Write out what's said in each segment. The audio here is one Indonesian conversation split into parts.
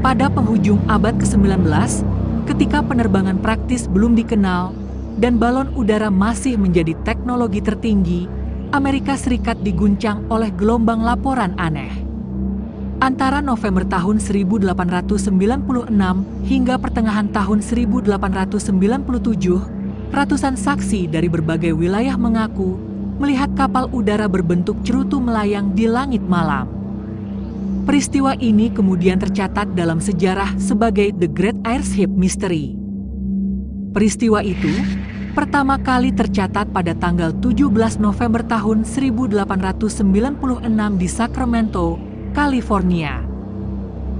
Pada penghujung abad ke-19, ketika penerbangan praktis belum dikenal dan balon udara masih menjadi teknologi tertinggi, Amerika Serikat diguncang oleh gelombang laporan aneh. Antara November tahun 1896 hingga pertengahan tahun 1897, ratusan saksi dari berbagai wilayah mengaku melihat kapal udara berbentuk cerutu melayang di langit malam. Peristiwa ini kemudian tercatat dalam sejarah sebagai The Great Airship Mystery. Peristiwa itu pertama kali tercatat pada tanggal 17 November tahun 1896 di Sacramento, California.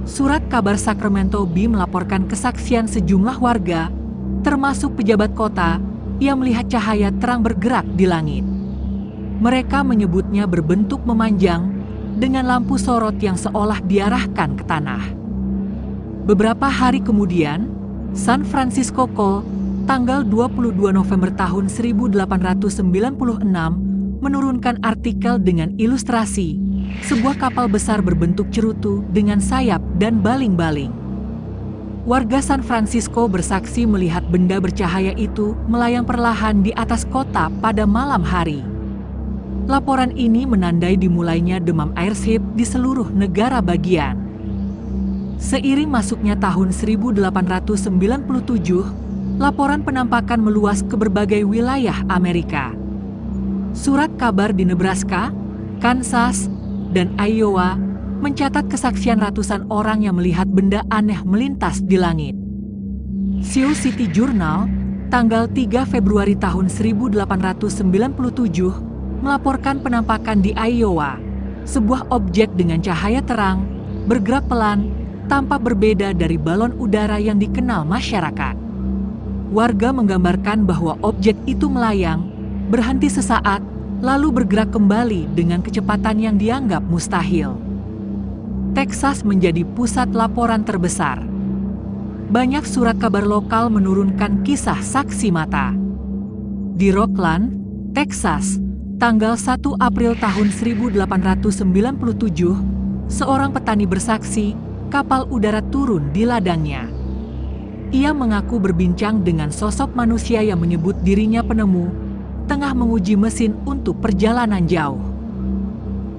Surat kabar Sacramento Bee melaporkan kesaksian sejumlah warga, termasuk pejabat kota, yang melihat cahaya terang bergerak di langit. Mereka menyebutnya berbentuk memanjang dengan lampu sorot yang seolah diarahkan ke tanah. Beberapa hari kemudian, San Francisco Call, tanggal 22 November tahun 1896, menurunkan artikel dengan ilustrasi sebuah kapal besar berbentuk cerutu dengan sayap dan baling-baling. Warga San Francisco bersaksi melihat benda bercahaya itu melayang perlahan di atas kota pada malam hari. Laporan ini menandai dimulainya demam airship di seluruh negara bagian. Seiring masuknya tahun 1897, laporan penampakan meluas ke berbagai wilayah Amerika. Surat kabar di Nebraska, Kansas, dan Iowa mencatat kesaksian ratusan orang yang melihat benda aneh melintas di langit. Sioux City Journal, tanggal 3 Februari tahun 1897, melaporkan penampakan di Iowa, sebuah objek dengan cahaya terang, bergerak pelan, tampak berbeda dari balon udara yang dikenal masyarakat. Warga menggambarkan bahwa objek itu melayang, berhenti sesaat, lalu bergerak kembali dengan kecepatan yang dianggap mustahil. Texas menjadi pusat laporan terbesar. Banyak surat kabar lokal menurunkan kisah saksi mata. Di Rockland, Texas, tanggal 1 April tahun 1897, seorang petani bersaksi kapal udara turun di ladangnya. Ia mengaku berbincang dengan sosok manusia yang menyebut dirinya penemu, tengah menguji mesin untuk perjalanan jauh.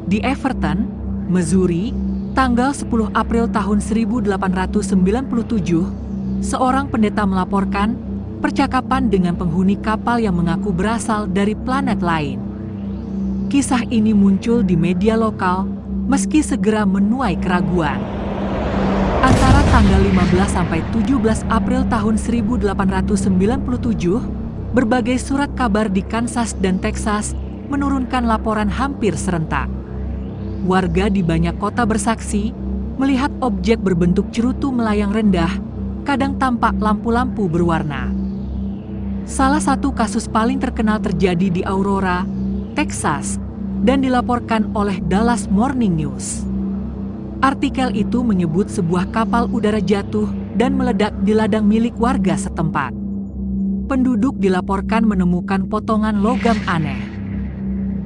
Di Everton, Missouri, tanggal 10 April tahun 1897, seorang pendeta melaporkan percakapan dengan penghuni kapal yang mengaku berasal dari planet lain. Kisah ini muncul di media lokal, meski segera menuai keraguan. Antara tanggal 15 sampai 17 April tahun 1897, berbagai surat kabar di Kansas dan Texas menurunkan laporan hampir serentak. Warga di banyak kota bersaksi melihat objek berbentuk cerutu melayang rendah, kadang tampak lampu-lampu berwarna. Salah satu kasus paling terkenal terjadi di Aurora, Texas, dan dilaporkan oleh Dallas Morning News. Artikel itu menyebut sebuah kapal udara jatuh dan meledak di ladang milik warga setempat. Penduduk dilaporkan menemukan potongan logam aneh.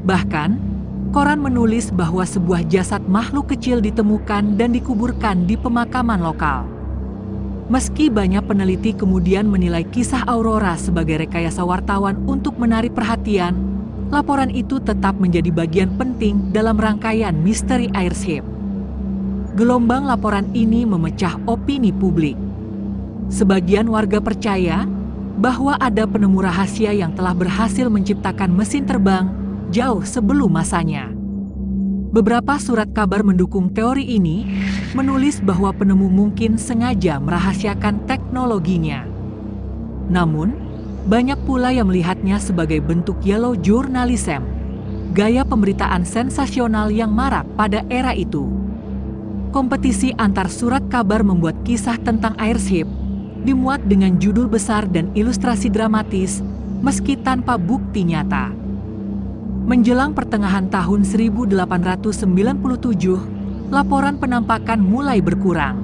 Bahkan, koran menulis bahwa sebuah jasad makhluk kecil ditemukan dan dikuburkan di pemakaman lokal. Meski banyak peneliti kemudian menilai kisah Aurora sebagai rekayasa wartawan untuk menarik perhatian, laporan itu tetap menjadi bagian penting dalam rangkaian misteri airship. Gelombang laporan ini memecah opini publik. Sebagian warga percaya bahwa ada penemu rahasia yang telah berhasil menciptakan mesin terbang jauh sebelum masanya. Beberapa surat kabar mendukung teori ini, menulis bahwa penemu mungkin sengaja merahasiakan teknologinya. Namun, banyak pula yang melihatnya sebagai bentuk yellow journalism, gaya pemberitaan sensasional yang marak pada era itu. Kompetisi antar surat kabar membuat kisah tentang airship dimuat dengan judul besar dan ilustrasi dramatis, meski tanpa bukti nyata. Menjelang pertengahan tahun 1897, laporan penampakan mulai berkurang.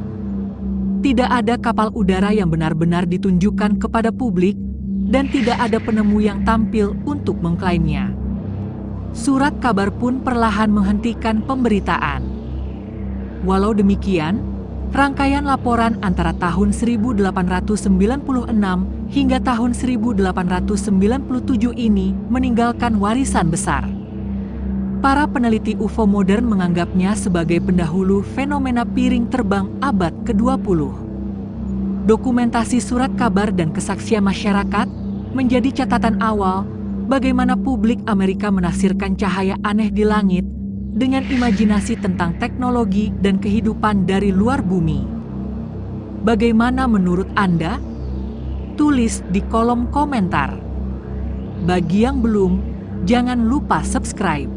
Tidak ada kapal udara yang benar-benar ditunjukkan kepada publik, dan tidak ada penemu yang tampil untuk mengklaimnya. Surat kabar pun perlahan menghentikan pemberitaan. Walau demikian, Rangkaian laporan antara tahun 1896 hingga tahun 1897 ini meninggalkan warisan besar. Para peneliti UFO modern menganggapnya sebagai pendahulu fenomena piring terbang abad ke-20. Dokumentasi surat kabar dan kesaksian masyarakat menjadi catatan awal bagaimana publik Amerika menafsirkan cahaya aneh di langit dengan imajinasi tentang teknologi dan kehidupan dari luar bumi. Bagaimana menurut Anda? Tulis di kolom komentar. Bagi yang belum, jangan lupa subscribe.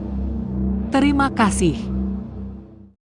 Terima kasih.